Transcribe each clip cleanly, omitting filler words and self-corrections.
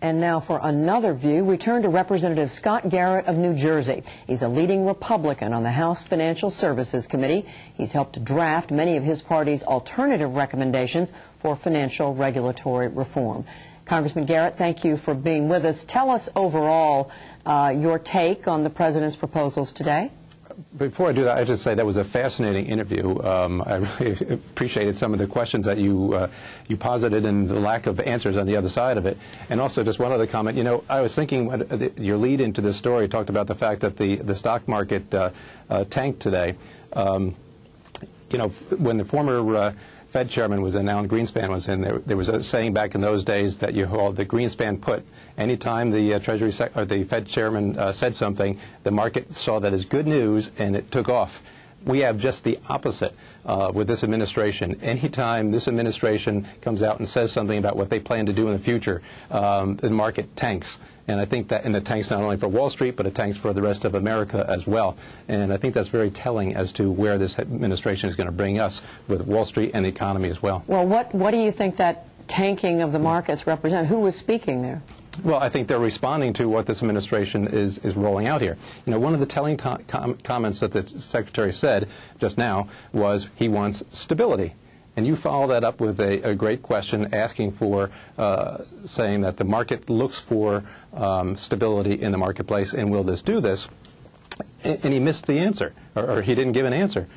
And now for another view, we turn to Representative Scott Garrett of New Jersey. He's a leading Republican on the House Financial Services Committee. He's helped draft many of his party's alternative recommendations for financial regulatory reform. Congressman Garrett, thank you for being with us. Tell us overall your take on the President's proposals today. Before I do that, I just say that was a fascinating interview. I really appreciated some of the questions that you posited and the lack of answers on the other side of it. And also, just one other comment. You know, I was thinking your lead into this story talked about the fact that the stock market tanked today. You know, when the former Fed chairman was in, Alan Greenspan was in, there was a saying back in those days that you hold the Greenspan put. Anytime the the Fed chairman said something, the market saw that as good news and it took off. We have just the opposite with this administration. Anytime this administration comes out and says something about what they plan to do in the future, the market tanks. And I think that, and it tanks not only for Wall Street, but it tanks for the rest of America as well. And I think that's very telling as to where this administration is going to bring us with Wall Street and the economy as well. Well, what do you think that tanking of the markets represent? Who was speaking there? Well, I think they're responding to what this administration is rolling out here. You know, one of the telling comments that the Secretary said just now was he wants stability. And you follow that up with a great question asking for, saying that the market looks for stability in the marketplace, and will this do this? And he missed the answer, or he didn't give an answer.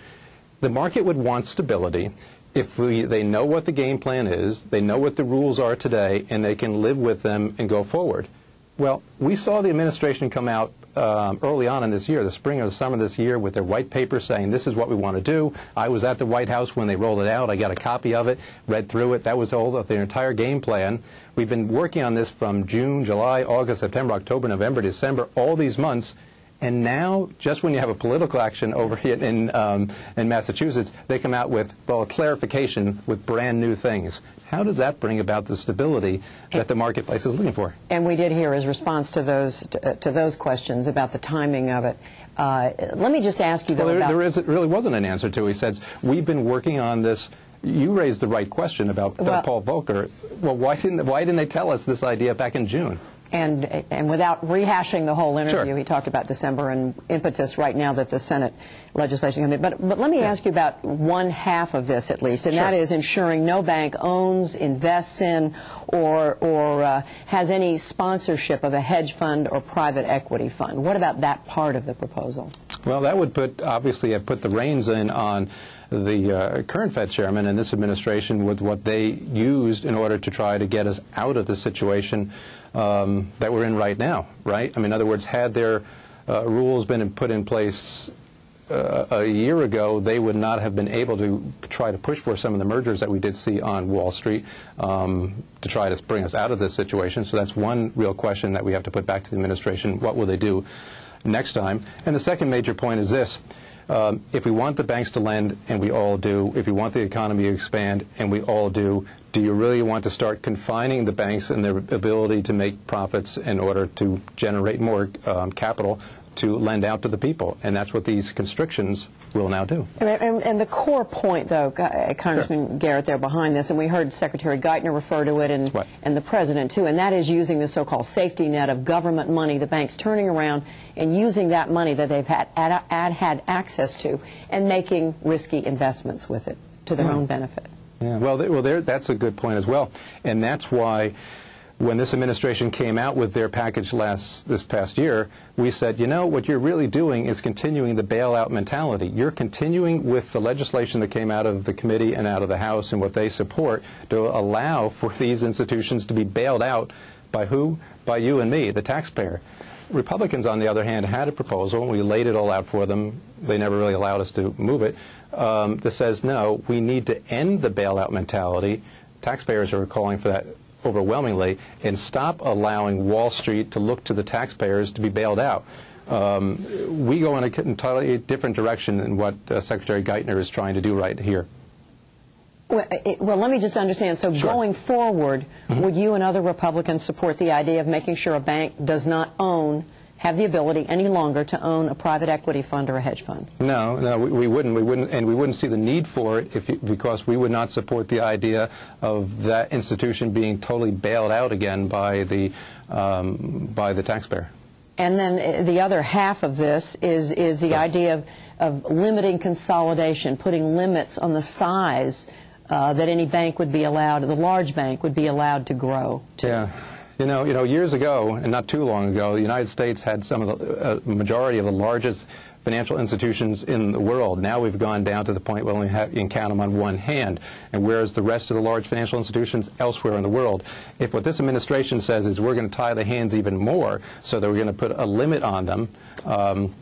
The market would want stability if they know what the game plan is, they know what the rules are today, and they can live with them and go forward. Well, we saw the administration come out early on in this year, the spring or the summer of this year, with their white paper saying this is what we want to do. I was at the White House when they rolled it out. I got a copy of it, read through it. That was all of their entire game plan. We've been working on this from June, July, August, September, October, November, December, all these months. And now, just when you have a political action over here in Massachusetts, they come out with, well, a clarification with brand new things. How does that bring about the stability that the marketplace is looking for? And we did hear his response to those questions about the timing of it. Let me just ask you, though, there really wasn't an answer to it. He says, we've been working on this. You raised the right question about Paul Volcker. Well, why didn't they tell us this idea back in June? And without rehashing the whole interview, sure. He talked about December and impetus right now that the Senate legislation comes in. But let me ask you about one half of this, at least, and that is ensuring no bank owns, invests in, or has any sponsorship of a hedge fund or private equity fund. What about that part of the proposal? Well, that would obviously have put the reins in on the current Fed chairman and this administration with what they used in order to try to get us out of the situation that we're in right now, right? I mean, in other words, had their rules been put in place a year ago, they would not have been able to try to push for some of the mergers that we did see on Wall Street to try to bring us out of this situation. So that's one real question that we have to put back to the administration. What will they do next time? And the second major point is this. If we want the banks to lend, and we all do, if we want the economy to expand, and we all do you really want to start confining the banks and their ability to make profits in order to generate more capital to lend out to the people? And that's what these constrictions will now do. And the core point, though, Congressman Garrett, there behind this, and we heard Secretary Geithner refer to it, and the President, too, and that is using the so-called safety net of government money, the banks turning around and using that money that they've had access to and making risky investments with it to their own benefit. Yeah. Well, that's a good point as well. And that's why when this administration came out with their package this past year, we said, you know, what you're really doing is continuing the bailout mentality. You're continuing with the legislation that came out of the committee and out of the House and what they support to allow for these institutions to be bailed out by who? By you and me, the taxpayer. Republicans, on the other hand, had a proposal, and we laid it all out for them. They never really allowed us to move it, that says, no, we need to end the bailout mentality. Taxpayers are calling for that overwhelmingly, and stop allowing Wall Street to look to the taxpayers to be bailed out. We go in an entirely different direction than what Secretary Geithner is trying to do right here. Well, let me just understand. So going forward, would you and other Republicans support the idea of making sure a bank does not own, have the ability any longer to own a private equity fund or a hedge fund? No, we wouldn't, and we wouldn't see the need for it because we would not support the idea of that institution being totally bailed out again by the taxpayer. And then the other half of this is the idea of limiting consolidation, putting limits on the size that any bank would be allowed, the large bank would be allowed to grow to. Yeah. You know, years ago, and not too long ago, the United States had some of the majority of the largest financial institutions in the world. Now we've gone down to the point where you can count them on one hand, and whereas the rest of the large financial institutions elsewhere in the world, if what this administration says is we're going to tie the hands even more so that we're going to put a limit on them,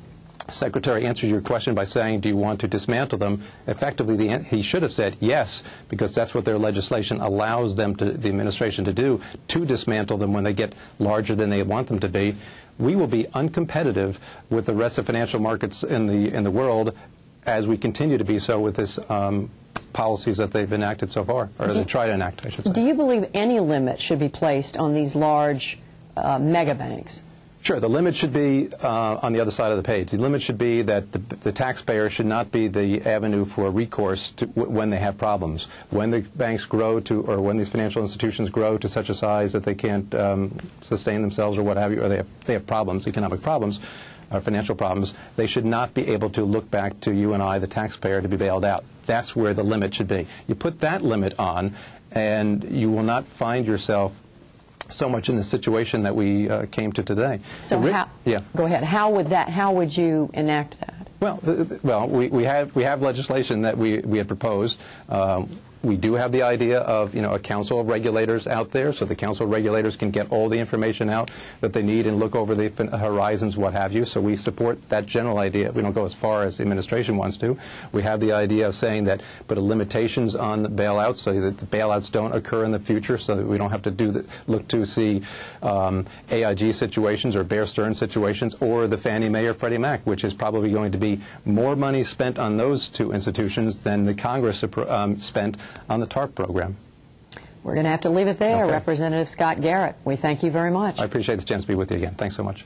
Secretary answered your question by saying, do you want to dismantle them? Effectively, he should have said yes, because that's what their legislation allows them to, the administration to do, to dismantle them when they get larger than they want them to be. We will be uncompetitive with the rest of financial markets in the world as we continue to be so with this policies that they've enacted so far, or they try to enact, I should say. Do you believe any limit should be placed on these large mega banks? Sure. The limit should be on the other side of the page. The limit should be that the taxpayer should not be the avenue for recourse when they have problems. When the banks grow to, or when these financial institutions grow to such a size that they can't sustain themselves or what have you, or they have problems, economic problems, financial problems, they should not be able to look back to you and I, the taxpayer, to be bailed out. That's where the limit should be. You put that limit on, and you will not find yourself so much in the situation that we came to today. So go ahead. How would you enact that? Well, we have legislation that we had proposed. We do have the idea of, a council of regulators out there, so the council of regulators can get all the information out that they need and look over the horizons, what have you. So we support that general idea. We don't go as far as the administration wants to. We have the idea of saying that put limitations on the bailouts so that the bailouts don't occur in the future, so that we don't have to look to see AIG situations or Bear Stearns situations or the Fannie Mae or Freddie Mac, which is probably going to be more money spent on those two institutions than the Congress spent on the TARP program. We're going to have to leave it there. Okay. Representative Scott Garrett, we thank you very much. I appreciate the chance to be with you again. Thanks so much.